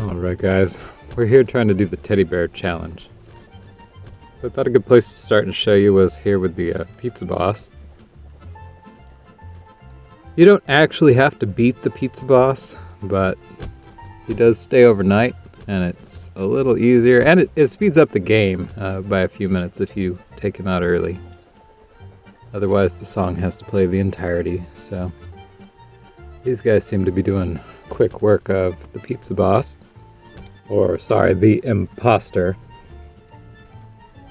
Alright guys, we're here trying to do the teddy bear challenge. So I thought a good place to start and show you was here with the pizza boss. You don't actually have to beat the pizza boss, but he does stay overnight and it's a little easier, and it speeds up the game by a few minutes if you take him out early. Otherwise the song has to play the entirety, so these guys seem to be doing quick work of the pizza boss. Or, sorry, the imposter.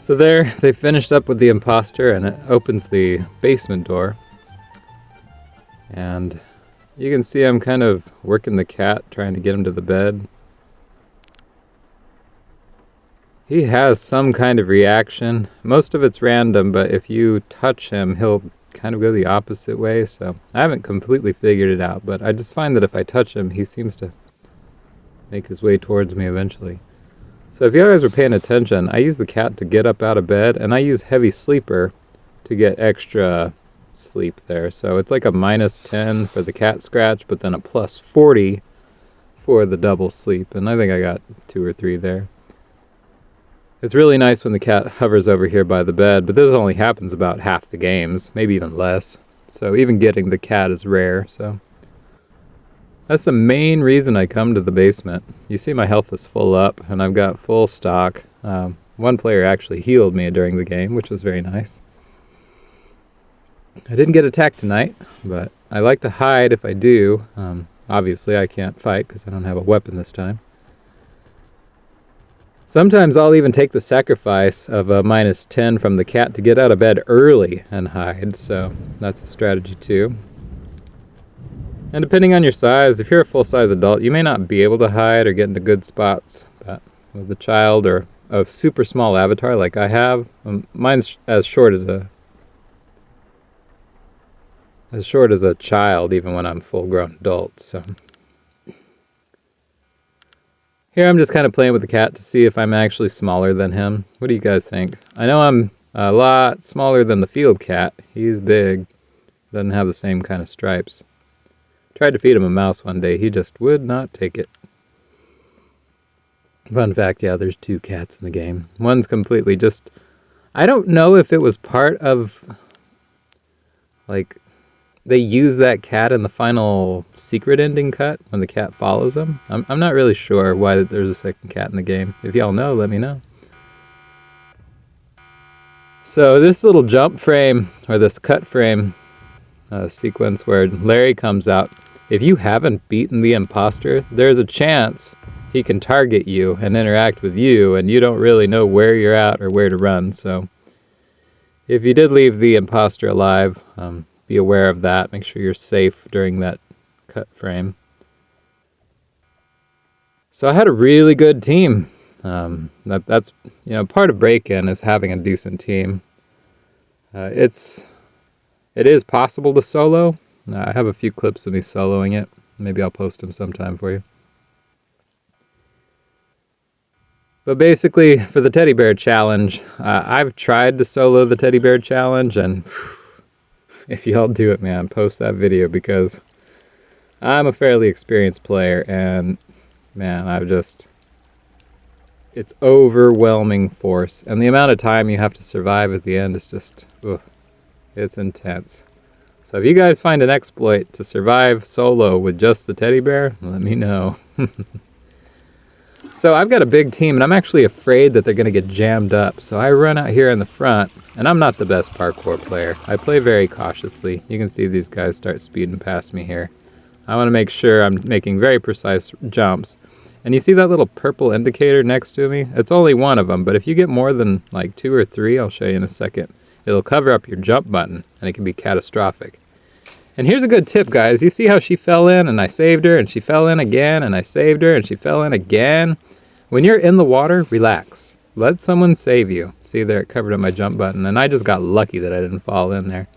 So there, they finished up with the imposter, and it opens the basement door. And you can see I'm kind of working the cat, trying to get him to the bed. He has some kind of reaction. Most of it's random, but if you touch him, he'll kind of go the opposite way. So I haven't completely figured it out, but I just find that if I touch him, he seems to make his way towards me eventually. So if you guys were paying attention, I use the cat to get up out of bed, and I use heavy sleeper to get extra sleep there. So it's like a -10 for the cat scratch, but then a +40 for the double sleep, and I think I got 2 or 3 there. It's really nice when the cat hovers over here by the bed, but this only happens about half the games, maybe even less. So even getting the cat is rare, so that's the main reason I come to the basement. You see my health is full up, and I've got full stock. One player actually healed me during the game, which was very nice. I didn't get attacked tonight, but I like to hide if I do. Obviously, I can't fight because I don't have a weapon this time. Sometimes I'll even take the sacrifice of a -10 from the cat to get out of bed early and hide, so that's a strategy too. And depending on your size, if you're a full-size adult, you may not be able to hide or get into good spots. But with a child or a super small avatar like I have, mine's as short as a child, even when I'm full-grown adult. So here I'm just kind of playing with the cat to see if I'm actually smaller than him. What do you guys think? I know I'm a lot smaller than the field cat. He's big, doesn't have the same kind of stripes. Tried to feed him a mouse one day. He just would not take it. Fun fact, yeah, there's 2 cats in the game. One's completely just... I don't know if it was part of... like, they use that cat in the final secret ending cut when the cat follows him. I'm not really sure why there's a second cat in the game. If y'all know, let me know. So this little jump frame, or this cut frame sequence where Larry comes out, if you haven't beaten the imposter, there's a chance he can target you and interact with you, and you don't really know where you're at or where to run. So if you did leave the imposter alive, be aware of that. Make sure you're safe during that cut frame. So I had a really good team. That's part of break-in is having a decent team. It is possible to solo. I have a few clips of me soloing it. Maybe I'll post them sometime for you. But basically, for the teddy bear challenge, I've tried to solo the teddy bear challenge, and if y'all do it, man, post that video, because I'm a fairly experienced player, and man, it's overwhelming force, and the amount of time you have to survive at the end is just, it's intense. So if you guys find an exploit to survive solo with just the teddy bear, let me know. So I've got a big team, and I'm actually afraid that they're going to get jammed up. So I run out here in the front, and I'm not the best parkour player. I play very cautiously. You can see these guys start speeding past me here. I want to make sure I'm making very precise jumps. And you see that little purple indicator next to me? It's only one of them, but if you get more than like 2 or 3, I'll show you in a second, it'll cover up your jump button, and it can be catastrophic. And here's a good tip, guys. You see how she fell in, and I saved her, and she fell in again, and I saved her, and she fell in again? When you're in the water, relax. Let someone save you. See there, it covered up my jump button, and I just got lucky that I didn't fall in there.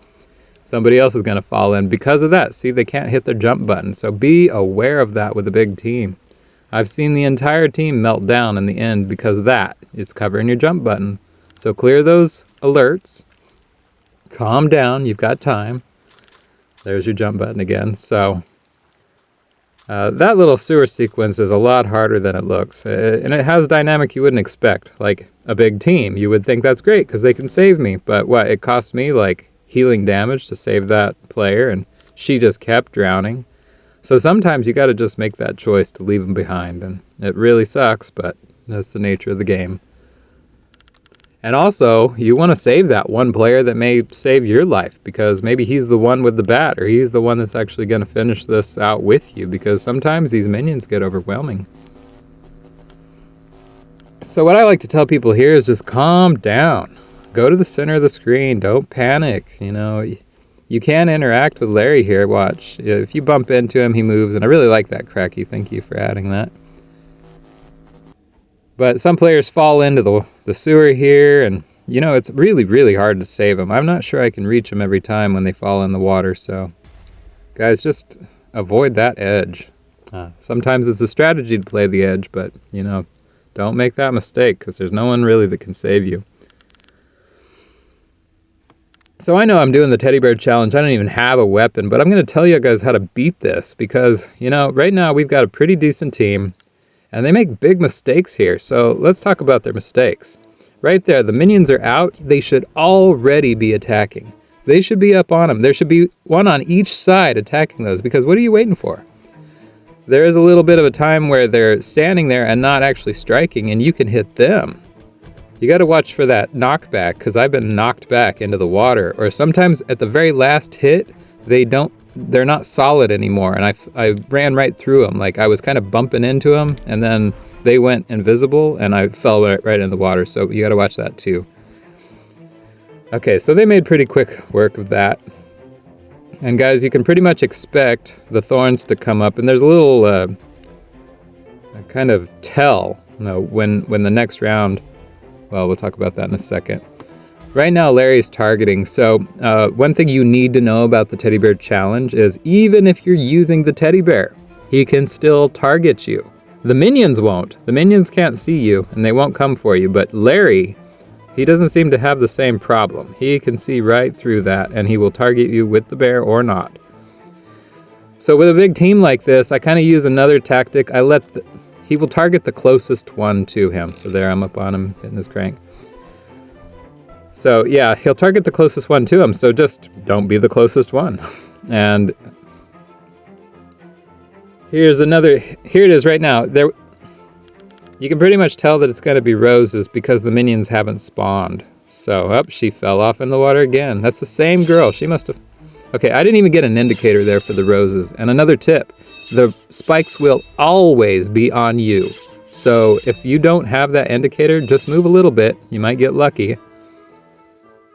Somebody else is going to fall in because of that. See, they can't hit their jump button, so be aware of that with a big team. I've seen the entire team melt down in the end because of that. It's covering your jump button. So clear those alerts. Calm down, you've got time. There's your jump button again. So That little sewer sequence is a lot harder than it looks, and it has dynamic you wouldn't expect, like a big team. You would think that's great because they can save me, but what, it cost me like healing damage to save that player, and she just kept drowning. So sometimes you got to just make that choice to leave them behind, and it really sucks, but that's the nature of the game. And also, you want to save that one player that may save your life, because maybe he's the one with the bat, or he's the one that's actually going to finish this out with you, because sometimes these minions get overwhelming. So what I like to tell people here is just calm down. Go to the center of the screen. Don't panic. You know, you can interact with Larry here. Watch. If you bump into him, he moves, and I really like that, Cracky. Thank you for adding that. But some players fall into the sewer here, and, you know, it's really, really hard to save them. I'm not sure I can reach them every time when they fall in the water, so guys, just avoid that edge. Sometimes it's a strategy to play the edge, but, you know, don't make that mistake, because there's no one really that can save you. So I know I'm doing the teddy bear challenge. I don't even have a weapon, but I'm going to tell you guys how to beat this, because, you know, right now we've got a pretty decent team. And they make big mistakes here, so let's talk about their mistakes. Right there, the minions are out. They should already be attacking. They should be up on them. There should be one on each side attacking those, because what are you waiting for? There is a little bit of a time where they're standing there and not actually striking, and you can hit them. You got to watch for that knockback, because I've been knocked back into the water, or sometimes at the very last hit, they're not solid anymore, and I ran right through them. Like, I was kind of bumping into them, and then they went invisible, and I fell right in the water, so you gotta watch that too. Okay, so they made pretty quick work of that. And guys, you can pretty much expect the thorns to come up, and there's a little kind of tell, you know, when the next round, well, we'll talk about that in a second. Right now, Larry's targeting, so one thing you need to know about the teddy bear challenge is even if you're using the teddy bear, he can still target you. The minions won't. The minions can't see you, and they won't come for you, but Larry, he doesn't seem to have the same problem. He can see right through that, and he will target you with the bear or not. So with a big team like this, I kind of use another tactic. He will target the closest one to him. So there, I'm up on him, hitting his crank. So yeah, he'll target the closest one to him, so just don't be the closest one. And here it is right now. You can pretty much tell that it's going to be roses because the minions haven't spawned. So, she fell off in the water again. That's the same girl. She must have... Okay, I didn't even get an indicator there for the roses. And another tip, the spikes will always be on you. So if you don't have that indicator, just move a little bit. You might get lucky.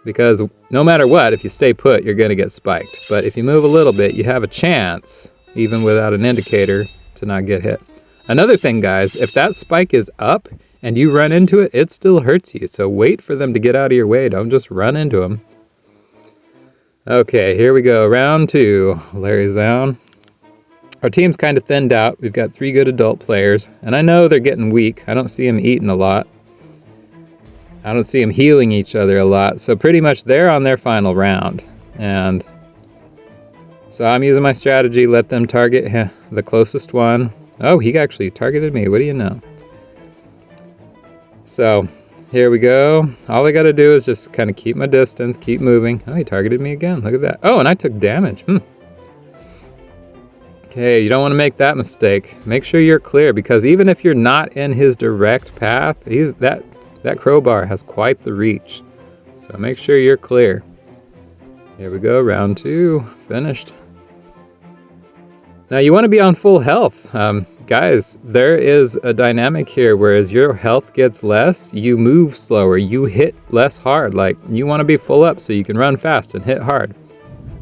Because no matter what, if you stay put, you're going to get spiked. But if you move a little bit, you have a chance, even without an indicator, to not get hit. Another thing, guys, if that spike is up and you run into it, it still hurts you. So wait for them to get out of your way. Don't just run into them. Okay, here we go. Round 2. Larry's down. Our team's kind of thinned out. We've got 3 good adult players. And I know they're getting weak. I don't see them eating a lot. I don't see them healing each other a lot, so pretty much they're on their final round. And so I'm using my strategy, let them target the closest one. Oh, he actually targeted me, what do you know? So, here we go. All I gotta do is just kind of keep my distance, keep moving. Oh, he targeted me again, look at that. Oh, and I took damage, Okay, you don't want to make that mistake. Make sure you're clear, because even if you're not in his direct path, that crowbar has quite the reach. So make sure you're clear. Here we go, round 2, finished. Now you want to be on full health. Guys, there is a dynamic here where as your health gets less, you move slower, you hit less hard. Like, you want to be full up so you can run fast and hit hard.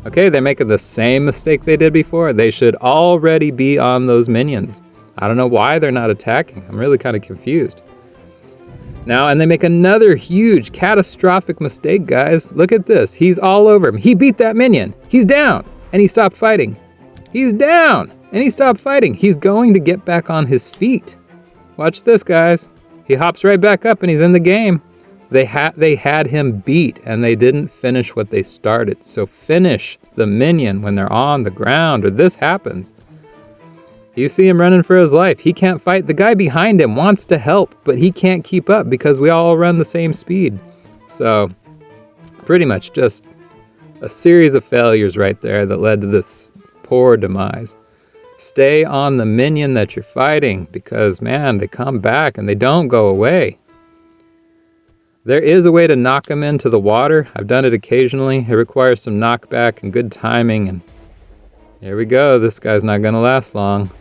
Okay, they're making the same mistake they did before. They should already be on those minions. I don't know why they're not attacking. I'm really kind of confused. Now, and they make another huge, catastrophic mistake, guys. Look at this. He's all over him. He beat that minion. He's down, and he stopped fighting. He's down, and he stopped fighting. He's going to get back on his feet. Watch this, guys. He hops right back up, and he's in the game. They had him beat, and they didn't finish what they started. So finish the minion when they're on the ground, or this happens. You see him running for his life. He can't fight. The guy behind him wants to help, but he can't keep up because we all run the same speed. So, pretty much just a series of failures right there that led to this poor demise. Stay on the minion that you're fighting because, man, they come back and they don't go away. There is a way to knock them into the water. I've done it occasionally. It requires some knockback and good timing. And here we go. This guy's not going to last long.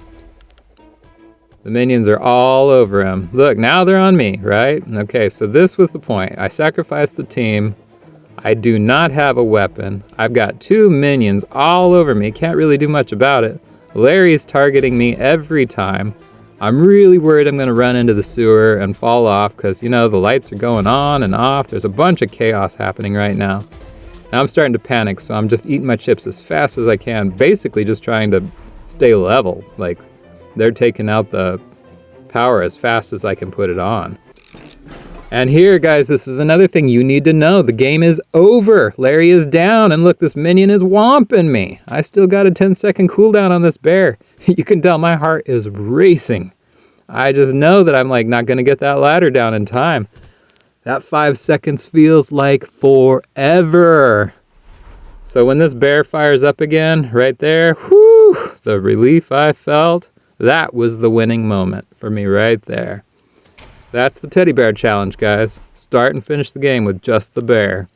The minions are all over him. Look, now they're on me, right? Okay, so this was the point. I sacrificed the team. I do not have a weapon. I've got 2 minions all over me. Can't really do much about it. Larry's targeting me every time. I'm really worried I'm going to run into the sewer and fall off because, you know, the lights are going on and off. There's a bunch of chaos happening right now. Now I'm starting to panic, so I'm just eating my chips as fast as I can, basically just trying to stay level. Like, they're taking out the power as fast as I can put it on. And here, guys, this is another thing you need to know. The game is over. Larry is down, and look, this minion is whomping me. I still got a 10-second cooldown on this bear. You can tell my heart is racing. I just know that I'm, like, not going to get that ladder down in time. That 5 seconds feels like forever. So when this bear fires up again, right there, whoo, the relief I felt, that was the winning moment for me right there. That's the teddy bear challenge, guys. Start and finish the game with just the bear.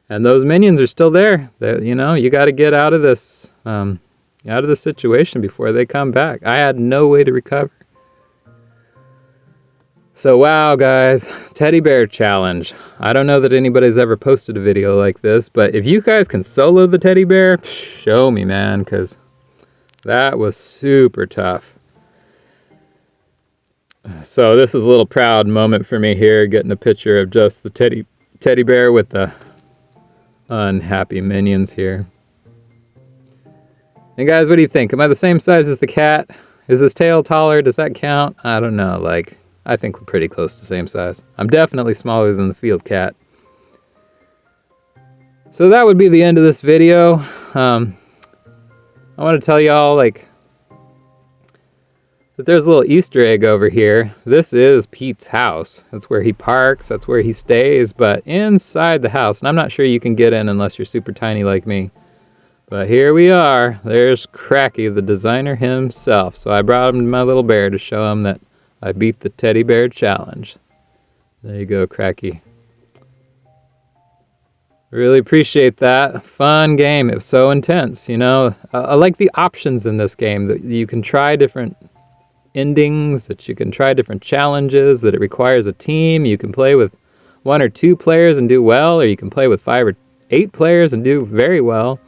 And those minions are still there. You know, you got to get out of this situation before they come back. I had no way to recover. So wow, guys, teddy bear challenge. I don't know that anybody's ever posted a video like this, but if you guys can solo the teddy bear, show me, man, because that was super tough. So this is a little proud moment for me here, getting a picture of just the teddy bear with the unhappy minions here. And guys, what do you think? Am I the same size as the cat? Is his tail taller? Does that count? I don't know. Like, I think we're pretty close to the same size. I'm definitely smaller than the field cat. So that would be the end of this video. I want to tell y'all, like, that there's a little Easter egg over here. This is Pete's house. That's where he parks, that's where he stays, but inside the house, and I'm not sure you can get in unless you're super tiny like me, but here we are. There's Cracky, the designer himself. So I brought him my little bear to show him that I beat the teddy bear challenge. There you go, Cracky. Really appreciate that. Fun game. It was so intense, you know. I like the options in this game, that you can try different endings, that you can try different challenges, that it requires a team. You can play with 1 or 2 players and do well, or you can play with 5 or 8 players and do very well,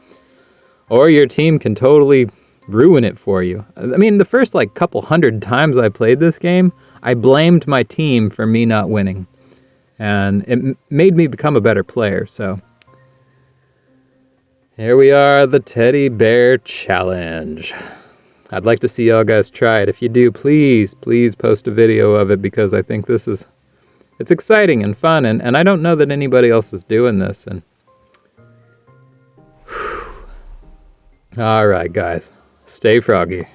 or your team can totally ruin it for you. I mean, the first like couple hundred times I played this game, I blamed my team for me not winning, and it made me become a better player. So here we are, the teddy bear challenge. I'd like to see y'all guys try it. If you do, please post a video of it, because I think it's exciting and fun, and I don't know that anybody else is doing this. And all right, guys, stay froggy.